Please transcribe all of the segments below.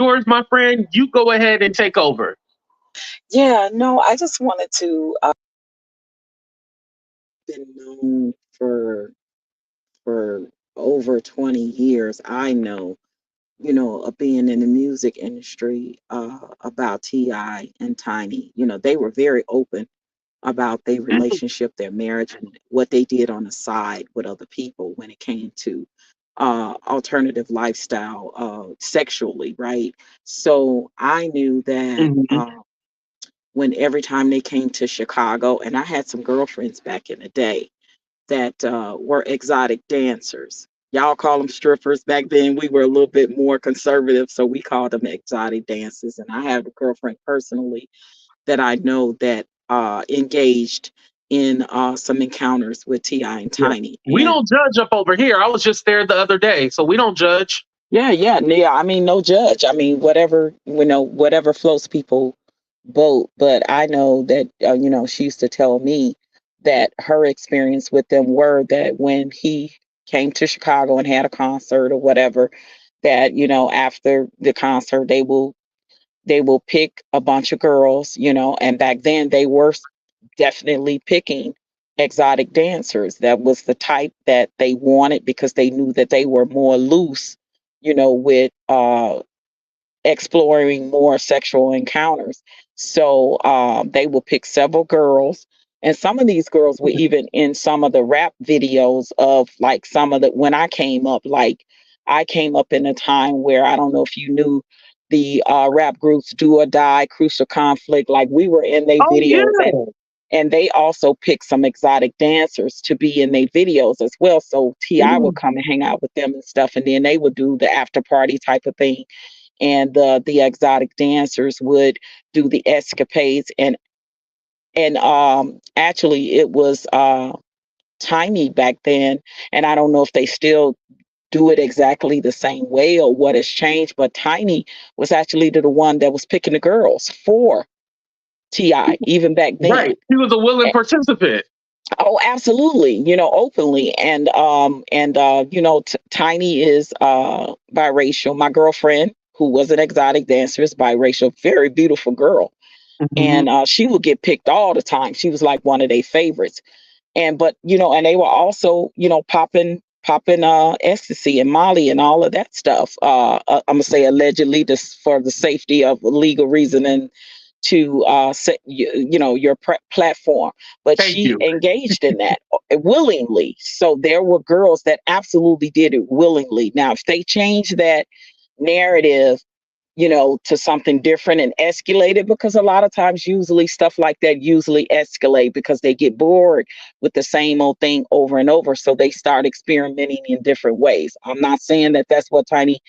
yours, my friend. You go ahead and take over. Yeah, no, I just wanted to been known for over 20 years. I know, of being in the music industry, about Ti and Tiny. They were very open about their Mhm. relationship, their marriage, and what they did on the side with other people when it came to alternative lifestyle, sexually, right? So I knew that Mhm. when every time they came to Chicago, and I had some girlfriends back in the day that were exotic dancers. Y'all call them strippers. Back then, we were a little bit more conservative, so we called them exotic dancers. And I have a girlfriend personally that I know that engaged in some encounters with Ti and Yeah. Tiny. We And don't judge up over here. I was just there the other day, so we don't judge. yeah, yeah, yeah. I mean, no judge. I mean, whatever, whatever floats people boat. But I know that, she used to tell me that her experience with them were that when he came to Chicago and had a concert or whatever, that, after the concert, they will pick a bunch of girls, and back then they were definitely picking exotic dancers. That was the type that they wanted because they knew that they were more loose, with exploring more sexual encounters. So they will pick several girls. And some of these girls were even in some of the rap videos of like some of the, when I came up, like I came up in a time where I don't know if you knew the rap groups Do or Die, Crucial Conflict, like we were in their Oh videos. yeah. And they also picked some exotic dancers to be in their videos as well. So Ti would Mhm. come and hang out with them and stuff, and then they would do the after party type of thing, and the exotic dancers would do the escapades. And actually it was Tiny back then, and I don't know if they still do it exactly the same way or what has changed, but Tiny was actually the one that was picking the girls for Ti even back then. Right. He was a willing participant. Oh, absolutely. Openly. And Tiny is biracial. My girlfriend, who was an exotic dancer, is biracial, very beautiful girl. Mhm. And she would get picked all the time. She was like one of their favorites. And they were also, popping ecstasy and Molly and all of that stuff. I'm gonna say allegedly, this for the safety of legal reason to set your platform, but Thank she you. engaged in that willingly. So there were girls that absolutely did it willingly. Now if they change that narrative, to something different and escalate it, because a lot of times usually stuff like that usually escalate because they get bored with the same old thing over and over, so they start experimenting in different ways. I'm not saying that that's what Tiny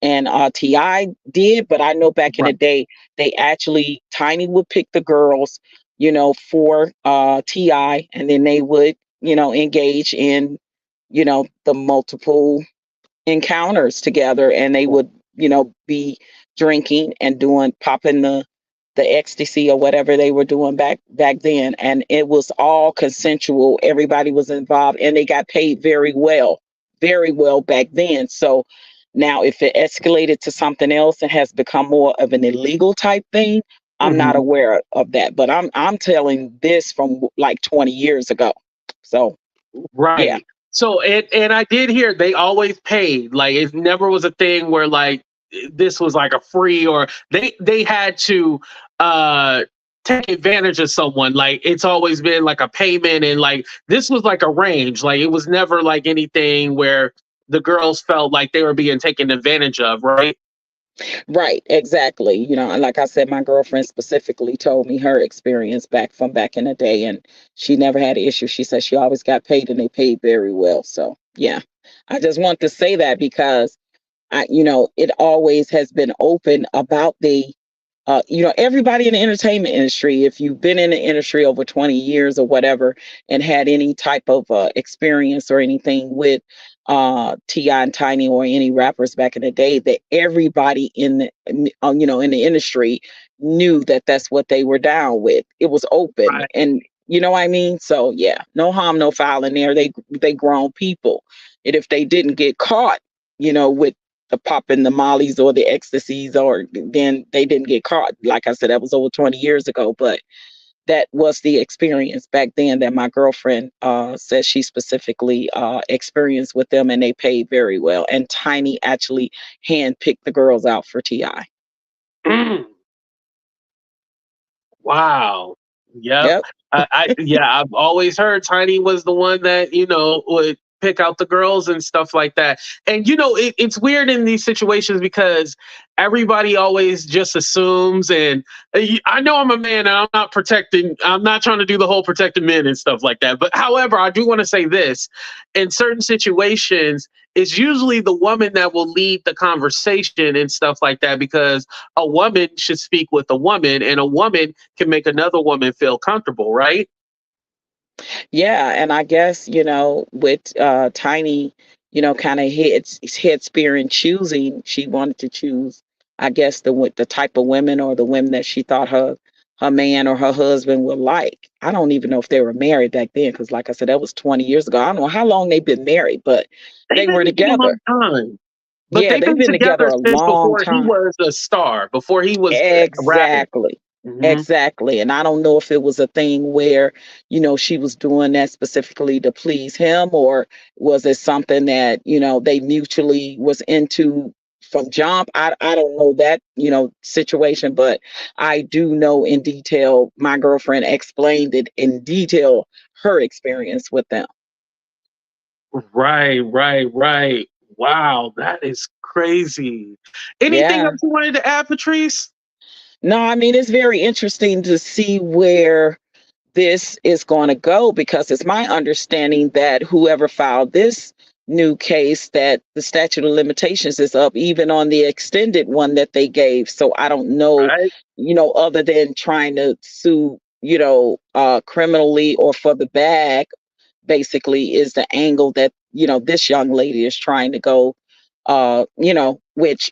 and Ti did, but I know back in the Right. day they actually, Tiny would pick the girls, for Ti, and then they would, engage in, the multiple encounters together, and they would, be drinking and doing popping the ecstasy or whatever they were doing back then, and it was all consensual. Everybody was involved, and they got paid very well back then. So now if it escalated to something else and has become more of an illegal type thing, I'm not Mhm. aware of that, but I'm telling this from like 20 years ago. So yeah. Right. So and I did hear they always paid. Like it never was a thing where like this was like a free or they had to uh take advantage of someone. Like it's always been like a payment and like this was like a range. Like it was never like anything where the girls felt like they were being taken advantage of, right? Right, exactly. And like I said, my girlfriend specifically told me her experience back in the day, and she never had an issue. She said she always got paid, and they paid very well. So yeah, I just want to say that because it always has been open about everybody in the entertainment industry. If you've been in the industry over 20 years or whatever, and had any type of experience or anything with Ti and Tiny or any rappers back in the day, that everybody in the industry knew that that's what they were down with. It was open, Right. and you know what I mean. So yeah, no harm, no foul in there. They grown people, and if they didn't get caught, with popping the mollies or the ecstasies, or then they didn't get caught. Like I said, that was over 20 years ago, but that was the experience back then that my girlfriend said she specifically experienced with them, and they paid very well. And Tiny actually handpicked the girls out for Ti. Mm, wow. Yep. Yep. Yeah, I've always heard Tiny was the one that, would pick out the girls and stuff like that. And it's weird in these situations because everybody always just assumes, and I know I'm a man and I'm not trying to do the whole protecting men and stuff like that. But however, I do want to say this: in certain situations, it's usually the woman that will lead the conversation and stuff like that, because a woman should speak with a woman, and a woman can make another woman feel comfortable, right? Yeah, and I guess, with Tiny, kind of head spearing choosing, she wanted to choose, I guess, the type of women, or the women that she thought her man or her husband would like. I don't even know if they were married back then, because like I said, that was 20 years ago. I don't know how long they've been married, but They've they been were together a long together. time. But Yeah, they've they've been been together together a since long before he time. was a star, before he was rapping. Exactly. Hmm. Exactly. And I don't know if it was a thing where, she was doing that specifically to please him, or was it something that, they mutually was into from jump. I don't know that, situation, but I do know in detail, my girlfriend explained it in detail, her experience with them. Right, right, right. Wow, that is crazy. Anything Yeah. else you wanted to add, Patrice? No, I mean, it's very interesting to see where this is going to go, because it's my understanding that whoever filed this new case, that the statute of limitations is up even on the extended one that they gave. So I don't know, Right? other than trying to sue, criminally or for the bag, basically is the angle that, this young lady is trying to go, which,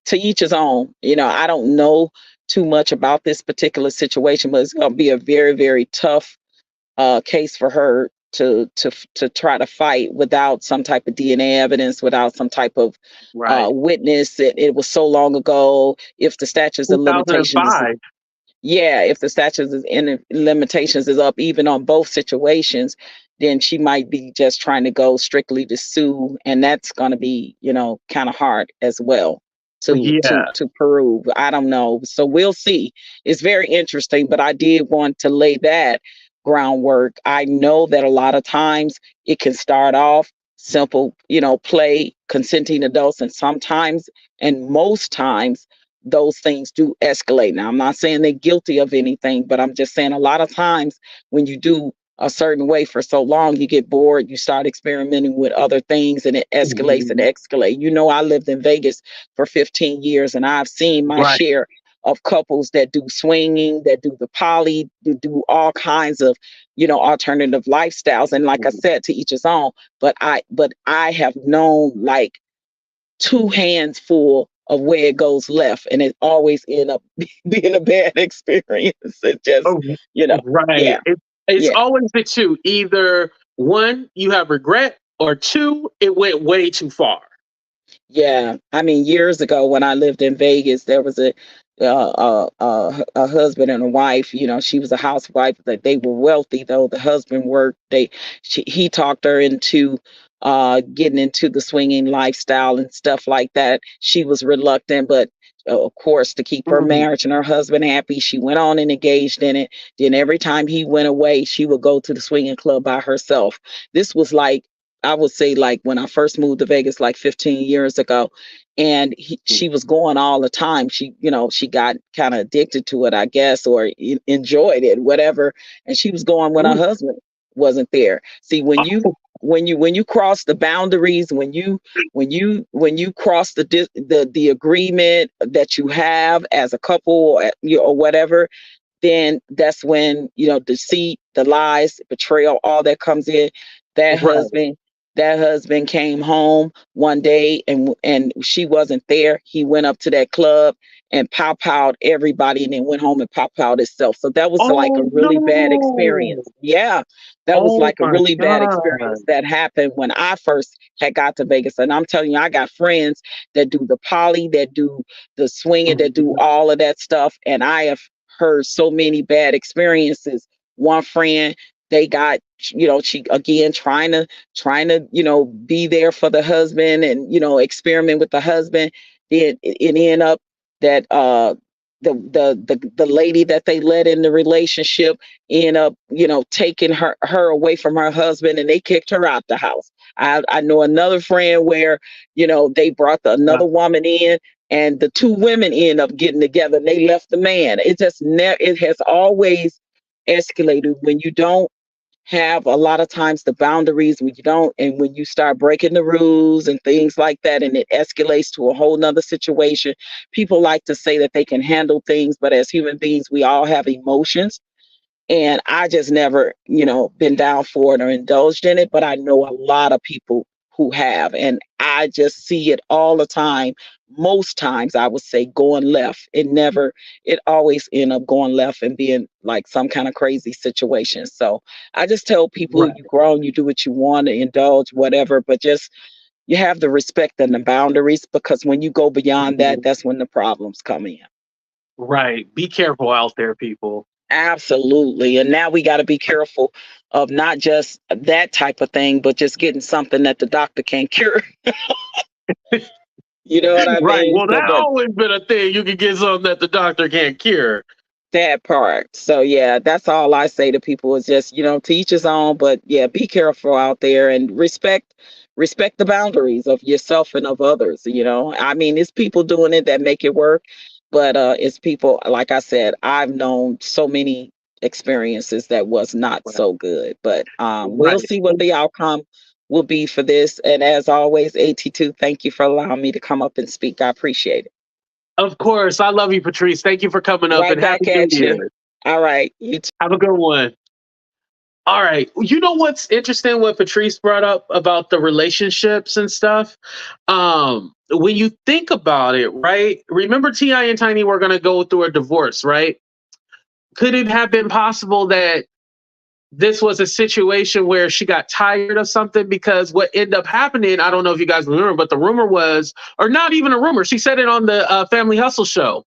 to each his own. I don't know too much about this particular situation, but it's going to be a very, very tough case for her to try to fight without some type of DNA evidence, without some type of Right. witness. It was so long ago. If the statutes of limitations is 2005. Yeah, if the statutes in limitations is up even on both situations, then she might be just trying to go strictly to sue, and that's going to be, kind of hard as well Yeah. to prove. I don't know, so we'll see. It's very interesting, but I did want to lay that groundwork. I know that a lot of times it can start off simple, play, consenting adults, and sometimes, and most times, those things do escalate. Now, I'm not saying they're guilty of anything, but I'm just saying a lot of times when you do a certain way for so long, you get bored, you start experimenting with other things, and it escalates and Mhm. escalates. I lived in Vegas for 15 years, and I've seen my Right. share of couples that do swinging, that do the poly, do all kinds of, alternative lifestyles. And like I said, to each his own. But I have known like two hands full of where it goes left, and it always end up being a bad experience. It just, Oh, yeah, right. It's yeah. always the two. Either one, you have regret, or two, it went way too far. Yeah, I mean, years ago when I lived in Vegas, there was a husband and a wife. She was a housewife. That they were wealthy, though the husband worked. He talked her into getting into the swinging lifestyle and stuff like that. She was reluctant, but of course, to keep her Mhm. marriage and her husband happy, she went on and engaged in it. Then every time he went away, she would go to the swinging club by herself. This was like, I would say, like when I first moved to Vegas like 15 years ago, and she was going all the time. She got kind of addicted to it, I guess, or enjoyed it, whatever. And she was going when her Mhm. husband wasn't there. See, when you cross the boundaries, when you cross the agreement that you have as a couple, or whatever, then that's when deceit, the lies, betrayal, all that comes in. That Right. husband, that husband came home one day and she wasn't there. He went up to that club and pow-powed everybody and then went home and pow-powed himself. So that was like a Oh really bad no. experience. Yeah, that was Oh like a my really bad experience God. that happened when I first had got to Vegas. And I'm telling you, I got friends that do the poly, that do the swinging, that do Mhm. all of that stuff. And I have heard so many bad experiences. One friend, they got, she again trying to be there for the husband and experiment with the husband. Then it ended up that the lady that they let in the relationship end up taking her away from her husband, and they kicked her out the house. I know another friend where they brought another woman in, and the two women end up getting together and they left the man. It just it has always escalated when you don't have a lot of times the boundaries, when you don't, and when you start breaking the rules and things like that, and it escalates to a whole nother situation. People like to say that they can handle things, but as human beings we all have emotions, and I just never, been down for it or indulged in it. But I know a lot of people who have, and I just see it all the time. Most times I would say going left. It always end up going left and being like some kind of crazy situation. So I just tell people, Right. you grown, you do what you want to indulge, whatever, but just you have the respect and the boundaries, because when you go beyond that, Mhm. that's when the problems come in. Right. Be careful out there, people. Absolutely. And now we got to be careful of not just that type of thing, but just getting something that the doctor can't cure. You know what I Right. mean? Well, So, that but always been a thing. You can get something that the doctor can't cure. that part. So, yeah, that's all I say to people is just, to each his own. But yeah, be careful out there and respect the boundaries of yourself and of others. I mean, it's people doing it that make it work, but it's people, like I said, I've known so many experiences that was not Right. so good. But we'll Right. see what the outcome will be for this. And as always, AT2, thank you for allowing me to come up and speak. I appreciate it. Of course. I love you, Patrice. Thank you for coming up Right and back Happy New at you. Year. All right. You Have a good one. All right. You know what's interesting what Patrice brought up about the relationships and stuff? When you think about it, right? Remember T.I. and Tiny were gonna go through a divorce, right? Could it have been possible that this was a situation where she got tired of something? Because what ended up happening, I don't know if you guys remember, but the rumor was, or not even a rumor, she said it on the Family Hustle show.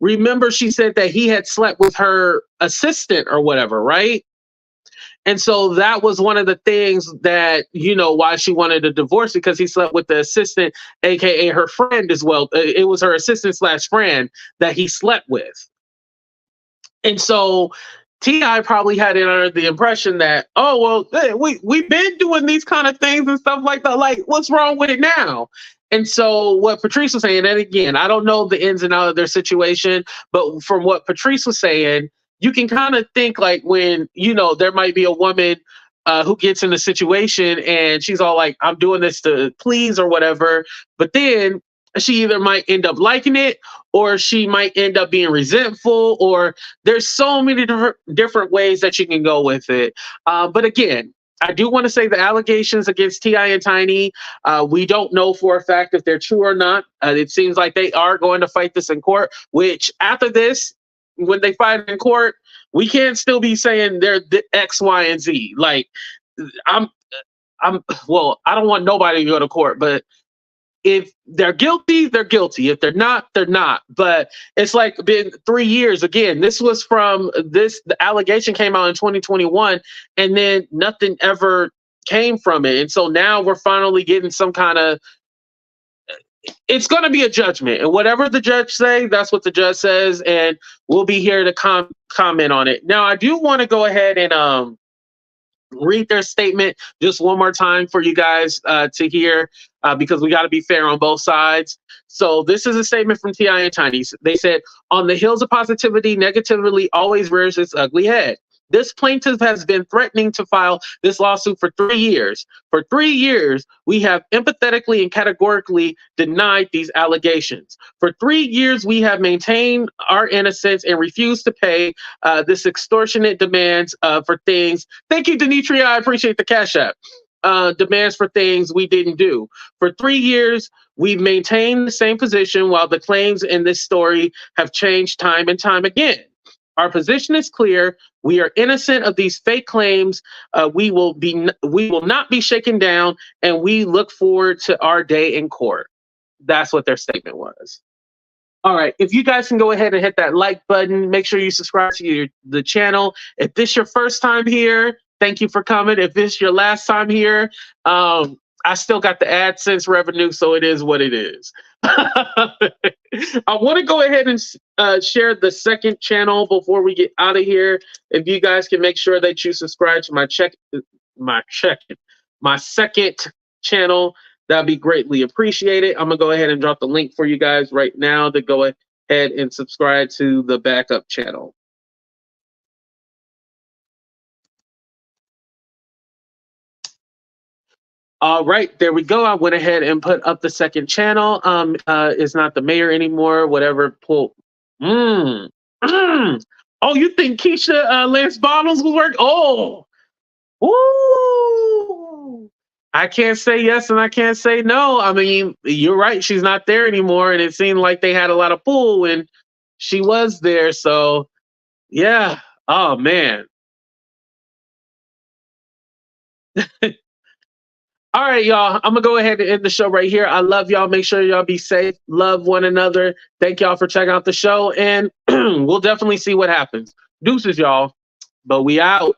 Remember, she said that he had slept with her assistant or whatever, right? And so that was one of the things that, why she wanted a divorce, because he slept with the assistant, aka her friend as well. It was her assistant slash friend that he slept with. And so Ti probably had it under the impression that, oh well, hey, we've been doing these kind of things and stuff like that. Like, what's wrong with it now? And so what Patrice was saying, and again, I don't know the ins and outs of their situation, but from what Patrice was saying, you can kind of think like when there might be a woman who gets in a situation and she's all like, I'm doing this to please or whatever, but then she either might end up liking it or she might end up being resentful, or there's so many different ways that you can go with it. But again, I do want to say the allegations against Ti and Tiny, we don't know for a fact if they're true or not. It seems like they are going to fight this in court, which after this, when they fight in court, we can't still be saying they're the X, Y, and Z. Like, I'm, well, I don't want nobody to go to court, but if they're guilty, they're guilty. If they're not, they're not. But it's like been 3 years. Again, this was from this, the allegation came out in 2021, and then nothing ever came from it. And so now we're finally getting some kind of, it's going to be a judgment. And whatever the judge say, that's what the judge says. And we'll be here to comment on it. Now, I do want to go ahead and read their statement just one more time for you guys to hear, because we got to be fair on both sides. So this is a statement from Ti and Tiny. They said, on the heels of positivity, negativity always rears its ugly head. This plaintiff has been threatening to file this lawsuit for 3 years. For 3 years, we have empathetically and categorically denied these allegations. For 3 years, we have maintained our innocence and refused to pay this extortionate demands for things. Thank you, Demetria. I appreciate the cash app. demands for things we didn't do. For 3 years, we've maintained the same position while the claims in this story have changed time and time again. Our position is clear. We are innocent of these fake claims. We will not be shaken down, and we look forward to our day in court. That's what their statement was. All right, if you guys can go ahead and hit that like button, make sure you subscribe to the channel. If this your first time here, thank you for coming. If this your last time here, I still got the AdSense revenue, so it is what it is. I want to go ahead and share the second channel before we get out of here. If you guys can make sure that you subscribe to my second channel, that'd be greatly appreciated. I'm gonna go ahead and drop the link for you guys right now to go ahead and subscribe to the backup channel. All right, there we go. I went ahead and put up the second channel. It's not the mayor anymore. Whatever. Oh, you think Keisha Lance Bottles will work? Oh, woo! I can't say yes and I can't say no. I mean, you're right. She's not there anymore, and it seemed like they had a lot of pull when she was there. So, yeah. Oh man. All right, y'all. I'm gonna go ahead and end the show right here. I love y'all. Make sure y'all be safe. Love one another. Thank y'all for checking out the show, and we'll definitely see what happens. Deuces, y'all. But we out.